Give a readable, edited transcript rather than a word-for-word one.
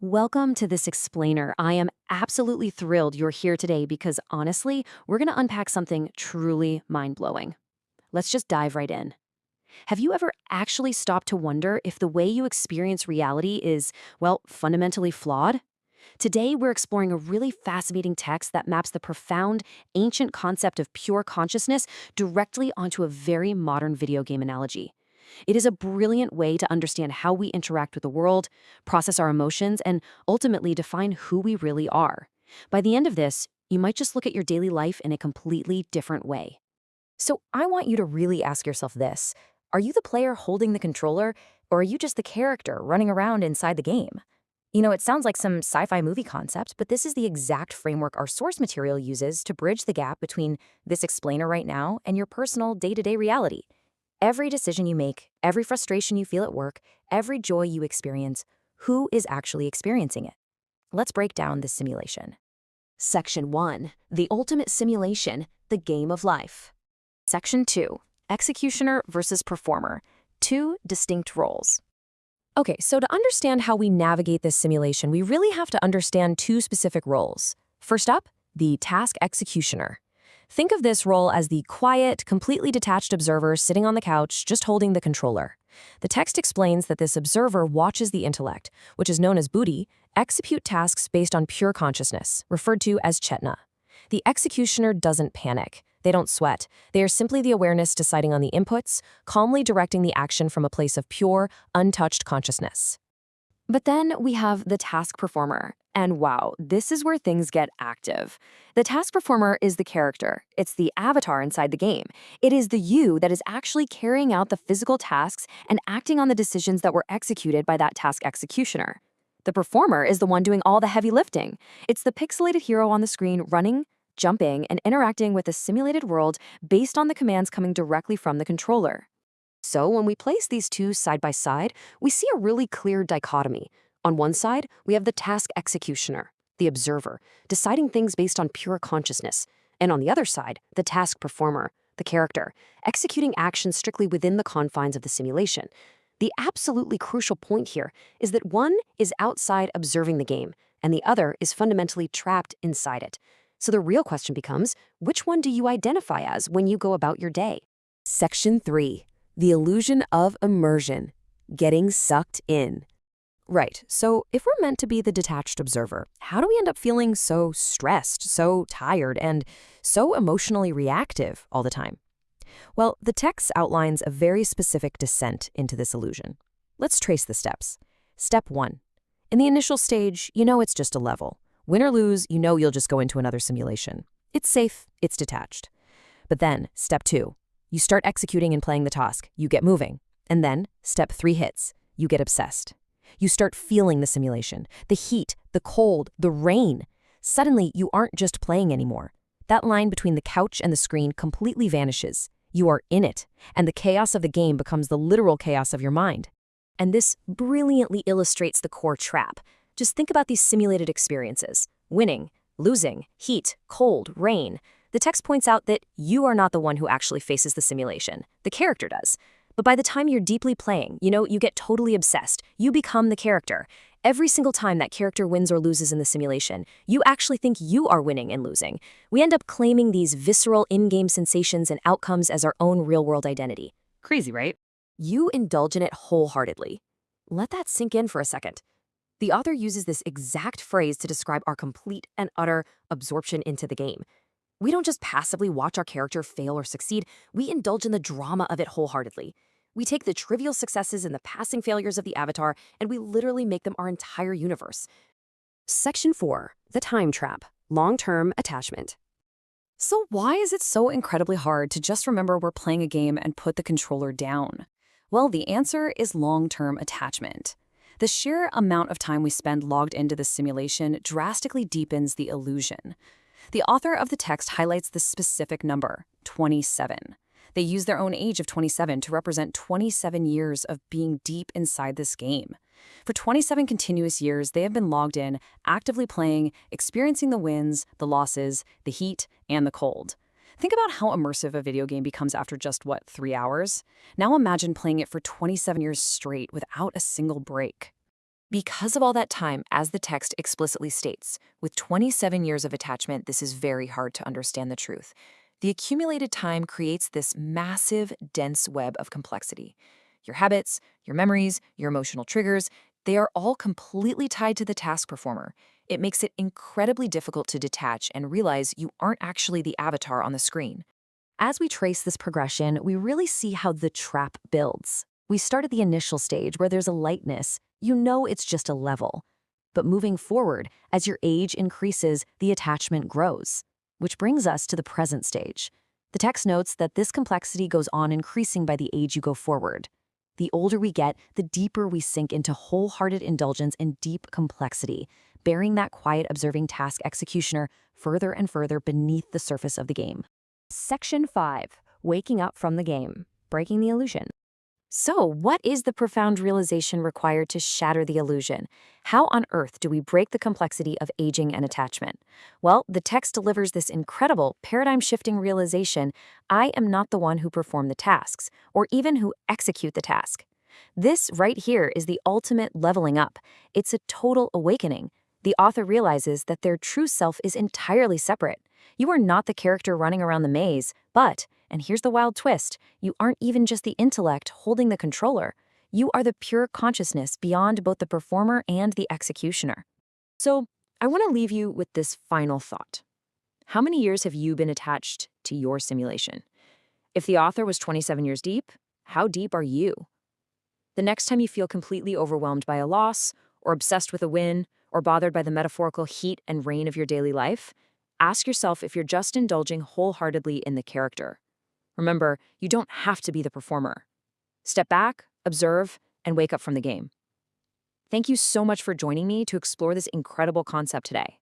Welcome to this explainer. I am absolutely thrilled you're here today because honestly, we're going to unpack something truly mind-blowing. Let's just dive right in. Have you ever actually stopped to wonder if the way you experience reality is, well, fundamentally flawed? Today, we're exploring a really fascinating text that maps the profound, ancient concept of pure consciousness directly onto a very modern video game analogy. It is a brilliant way to understand how we interact with the world, process our emotions, and ultimately define who we really are. By the end of this, you might just look at your daily life in a completely different way. So I want you to really ask yourself this. Are you the player holding the controller, or are you just the character running around inside the game? It sounds like some sci-fi movie concept, but this is the exact framework our source material uses to bridge the gap between this explainer right now and your personal day-to-day reality. Every decision you make, every frustration you feel at work, every joy you experience, who is actually experiencing it? Let's break down this simulation. Section 1. The ultimate simulation, the game of life. Section 2. Executioner versus performer. Two distinct roles. Okay, so to understand how we navigate this simulation, we really have to understand two specific roles. First up, the task executioner. Think of this role as the quiet, completely detached observer sitting on the couch, just holding the controller. The text explains that this observer watches the intellect, which is known as budhhi, execute tasks based on pure consciousness, referred to as chetna. The executioner doesn't panic. They don't sweat. They are simply the awareness deciding on the inputs, calmly directing the action from a place of pure, untouched consciousness. But then we have the task performer. And wow, this is where things get active. The task performer is the character. It's the avatar inside the game. It is the you that is actually carrying out the physical tasks and acting on the decisions that were executed by that task executioner. The performer is the one doing all the heavy lifting. It's the pixelated hero on the screen running, jumping, and interacting with a simulated world based on the commands coming directly from the controller. So when we place these two side by side, we see a really clear dichotomy. On one side, we have the task executioner, the observer, deciding things based on pure consciousness. And on the other side, the task performer, the character, executing actions strictly within the confines of the simulation. The absolutely crucial point here is that one is outside observing the game, and the other is fundamentally trapped inside it. So the real question becomes, which one do you identify as when you go about your day? Section 3. The illusion of immersion, getting sucked in. Right, so if we're meant to be the detached observer, how do we end up feeling so stressed, so tired, and so emotionally reactive all the time? Well, the text outlines a very specific descent into this illusion. Let's trace the steps. Step 1. In the initial stage, it's just a level. Win or lose, you'll just go into another simulation. It's safe, it's detached. But then, step 2. You start executing and playing the task. You get moving. And then, step 3 hits. You get obsessed. You start feeling the simulation, the heat, the cold, the rain. Suddenly, you aren't just playing anymore. That line between the couch and the screen completely vanishes. You are in it, and the chaos of the game becomes the literal chaos of your mind. And this brilliantly illustrates the core trap. Just think about these simulated experiences. Winning, losing, heat, cold, rain. The text points out that you are not the one who actually faces the simulation. The character does. But by the time you're deeply playing, you get totally obsessed. You become the character. Every single time that character wins or loses in the simulation, you actually think you are winning and losing. We end up claiming these visceral in-game sensations and outcomes as our own real-world identity. Crazy, right? You indulge in it wholeheartedly. Let that sink in for a second. The author uses this exact phrase to describe our complete and utter absorption into the game. We don't just passively watch our character fail or succeed, we indulge in the drama of it wholeheartedly. We take the trivial successes and the passing failures of the avatar, and we literally make them our entire universe. Section 4. The time trap. Long-term attachment. So why is it so incredibly hard to just remember we're playing a game and put the controller down? Well, the answer is long-term attachment. The sheer amount of time we spend logged into the simulation drastically deepens the illusion. The author of the text highlights the specific number, 27. They use their own age of 27 to represent 27 years of being deep inside this game. For 27 continuous years, they have been logged in, actively playing, experiencing the wins, the losses, the heat, and the cold. Think about how immersive a video game becomes after just, 3 hours? Now imagine playing it for 27 years straight without a single break. Because of all that time, as the text explicitly states, with 27 years of attachment, this is very hard to understand the truth. The accumulated time creates this massive, dense web of complexity. Your habits, your memories, your emotional triggers, they are all completely tied to the task performer. It makes it incredibly difficult to detach and realize you aren't actually the avatar on the screen. As we trace this progression, we really see how the trap builds. We start at the initial stage where there's a lightness. You know it's just a level. But moving forward, as your age increases, the attachment grows. Which brings us to the present stage. The text notes that this complexity goes on increasing by the age you go forward. The older we get, the deeper we sink into wholehearted indulgence and deep complexity, burying that quiet observing task executioner further and further beneath the surface of the game. Section 5. Waking up from the game. Breaking the illusion. So, what is the profound realization required to shatter the illusion? How on earth do we break the complexity of aging and attachment? Well, the text delivers this incredible, paradigm-shifting realization: I am not the one who perform the tasks, or even who execute the task. This right here is the ultimate leveling up. It's a total awakening. The author realizes that their true self is entirely separate. You are not the character running around the maze, but, and here's the wild twist, you aren't even just the intellect holding the controller. You are the pure consciousness beyond both the performer and the executioner. So, I want to leave you with this final thought. How many years have you been attached to your simulation? If the author was 27 years deep, how deep are you? The next time you feel completely overwhelmed by a loss, or obsessed with a win, or bothered by the metaphorical heat and rain of your daily life, ask yourself if you're just indulging wholeheartedly in the character. Remember, you don't have to be the performer. Step back, observe, and wake up from the game. Thank you so much for joining me to explore this incredible concept today.